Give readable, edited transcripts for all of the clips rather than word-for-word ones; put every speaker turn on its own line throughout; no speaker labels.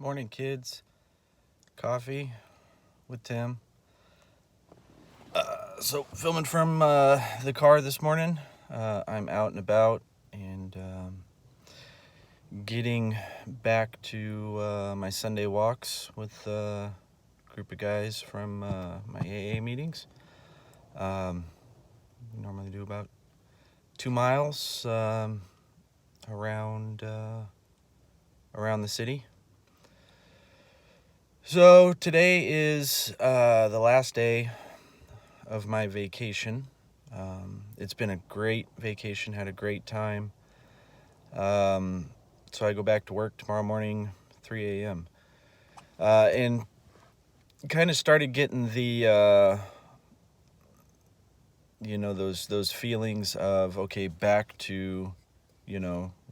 Morning, kids. Coffee with Tim. So, filming from the car this morning. I'm out and about and getting back to my Sunday walks with a group of guys from my AA meetings. We normally do about 2 miles around the city. So today is the last day of my vacation. It's been a great vacation, had a great time. So I go back to work tomorrow morning, 3 a.m. And kind of started getting the, those feelings of, okay, back to,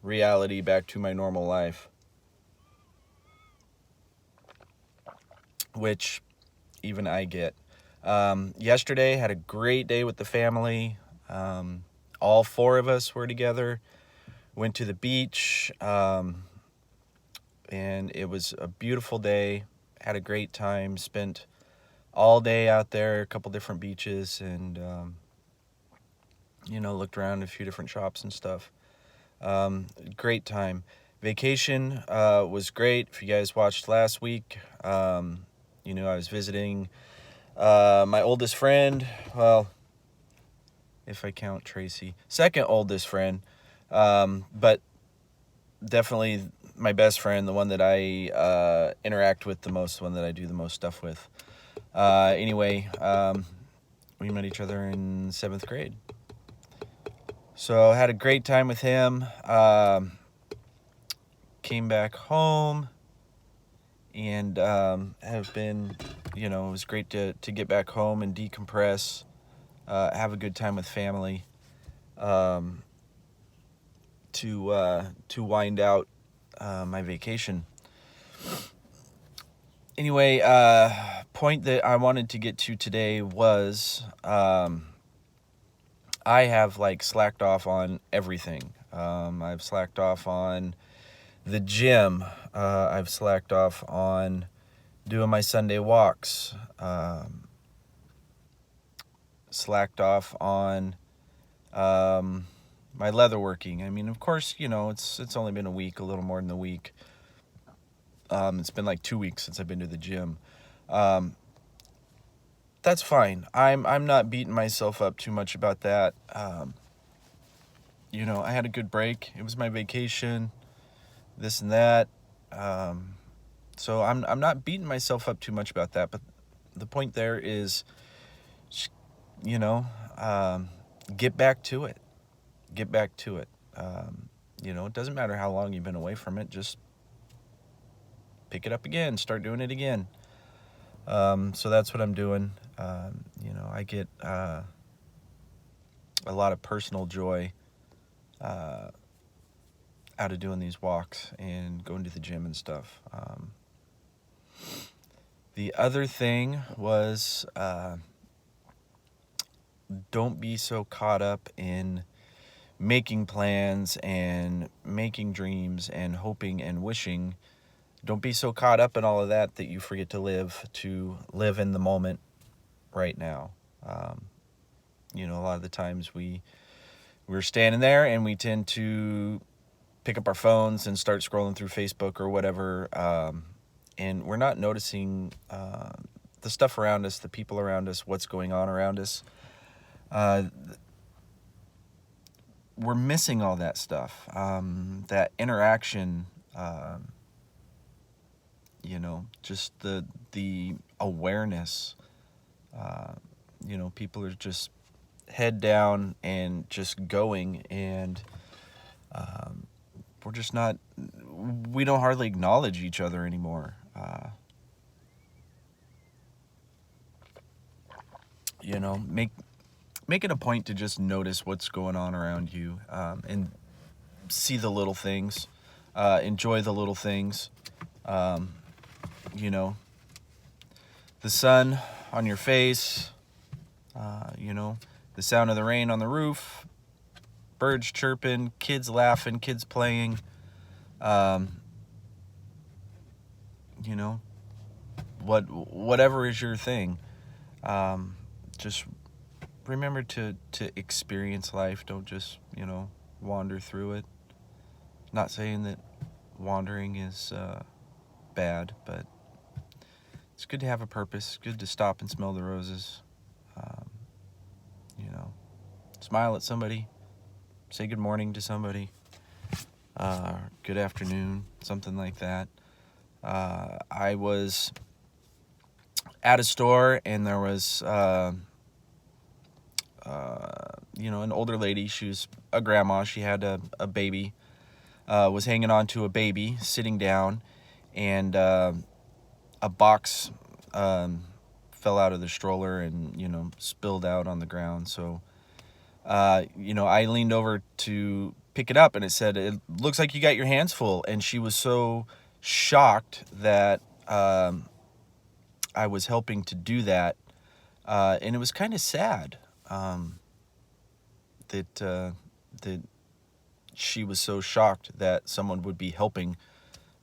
reality, back to my normal life. Which even I get. Yesterday, had a great day with the family. All four of us were together. Went to the beach, and it was a beautiful day. Had a great time. Spent all day out there, a couple different beaches, and looked around a few different shops and stuff. Great time. Vacation was great. If you guys watched last week, I was visiting my oldest friend. Well, if I count Tracy, second oldest friend, but definitely my best friend, the one that I interact with the most, the one that I do the most stuff with. Anyway, we met each other in 7th grade. So I had a great time with him. Came back home and have been, it was great to get back home and decompress, have a good time with family, to wind out my vacation. Anyway, point that I wanted to get to today was I have slacked off on everything. I've slacked off on the gym. I've slacked off on doing my Sunday walks. Slacked off on my leatherworking. I mean, of course, it's only been a week, a little more than a week. It's been 2 weeks since I've been to the gym. That's fine. I'm not beating myself up too much about that. I had a good break. It was my vacation, this and that. So I'm not beating myself up too much about that. But the point there is, get back to it. Get back to it. It doesn't matter how long you've been away from it. Just pick it up again. Start doing it again. So that's what I'm doing. I get a lot of personal joy out of doing these walks and going to the gym and stuff. The other thing was don't be so caught up in making plans and making dreams and hoping and wishing. Don't be so caught up in all of that that you forget to live in the moment right now. A lot of the times we're standing there and we tend to pick up our phones and start scrolling through Facebook or whatever, and we're not noticing the stuff around us, the people around us, what's going on around us. We're missing all that stuff, that interaction, just the awareness. People are just head down and just going, and we don't hardly acknowledge each other anymore. Make it a point to just notice what's going on around you, and see the little things, enjoy the little things. The sun on your face, the sound of the rain on the roof, birds chirping, kids laughing, kids playing. you know, whatever is your thing. Just remember to experience life. Don't just, wander through it. Not saying that wandering is bad, but it's good to have a purpose. Good to stop and smell the roses. Um, you know, smile at somebody. Say good morning to somebody. Good afternoon, something like that. I was at a store and there was, an older lady. She was a grandma. She had a baby, was hanging on to a baby, sitting down, and a box fell out of the stroller and, spilled out on the ground. So, I leaned over to pick it up and it said, "It looks like you got your hands full." And she was so shocked that I was helping to do that. And it was kind of sad that she was so shocked that someone would be helping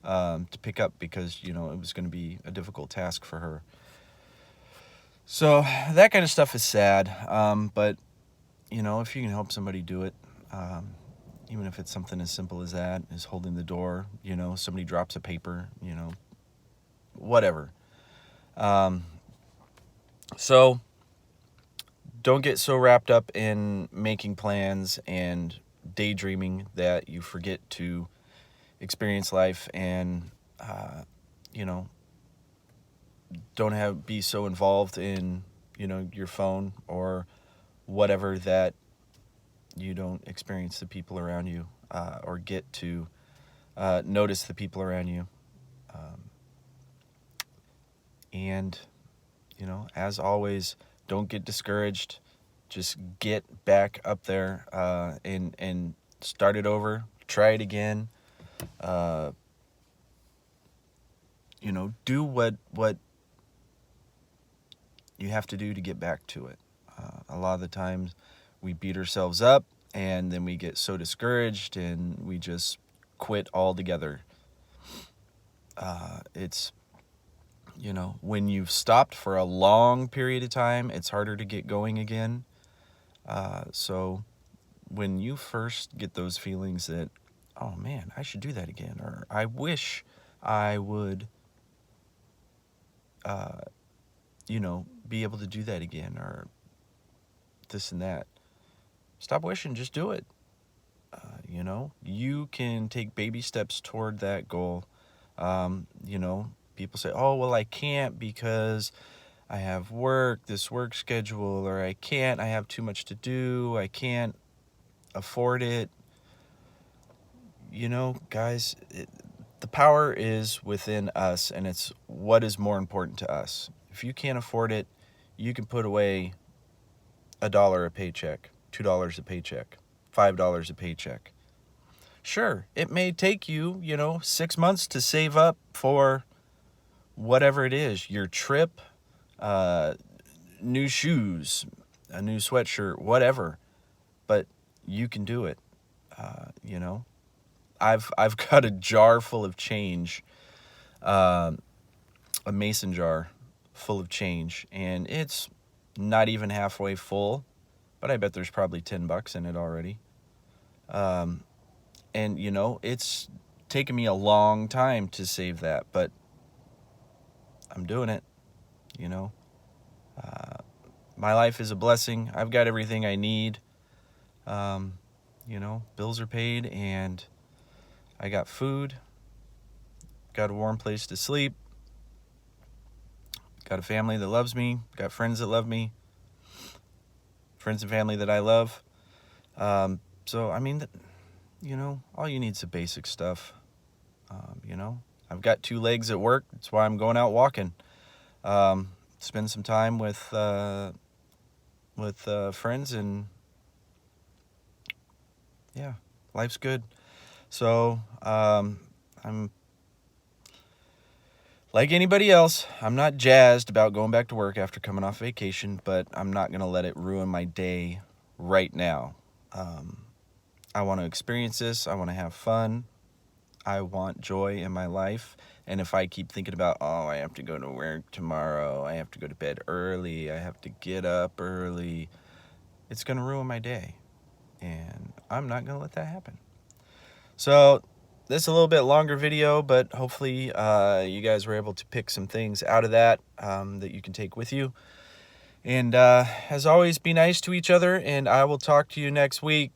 to pick up because, it was going to be a difficult task for her. So that kind of stuff is sad. But, if you can help somebody do it, even if it's something as simple as that, as holding the door, somebody drops a paper, whatever. So don't get so wrapped up in making plans and daydreaming that you forget to experience life and, don't be so involved in, your phone or whatever that you don't experience the people around you or get to notice the people around you. And, as always, don't get discouraged. Just get back up there and start it over. Try it again. Do what you have to do to get back to it. A lot of the times we beat ourselves up and then we get so discouraged and we just quit altogether. It's, when you've stopped for a long period of time, it's harder to get going again. So when you first get those feelings that, oh man, I should do that again, or I wish I would, be able to do that again, or this and that. Stop wishing, just do it. You can take baby steps toward that goal. People say, oh, well, I can't because I have this work schedule, or I have too much to do, I can't afford it. Guys, the power is within us, and it's what is more important to us. If you can't afford it, you can put away $1 a paycheck, $2 a paycheck, $5 a paycheck. Sure, it may take you, 6 months to save up for whatever it is, your trip, new shoes, a new sweatshirt, whatever, but you can do it. I've got a jar full of change, a mason jar full of change, and it's not even halfway full, but I bet there's probably $10 in it already. And it's taken me a long time to save that, but I'm doing it. My life is a blessing. I've got everything I need. Bills are paid and I got food, got a warm place to sleep, got a family that loves me, got friends that love me, friends and family that I love. So, all you need is the basic stuff. I've got 2 legs at work. That's why I'm going out walking. Spend some time with friends, and yeah, life's good. So I'm like anybody else. I'm not jazzed about going back to work after coming off vacation, but I'm not going to let it ruin my day right now. I want to experience this. I want to have fun. I want joy in my life. And if I keep thinking about, oh, I have to go to work tomorrow, I have to go to bed early, I have to get up early, it's going to ruin my day. And I'm not going to let that happen. So this is a little bit longer video, but hopefully you guys were able to pick some things out of that that you can take with you. And as always, be nice to each other, and I will talk to you next week.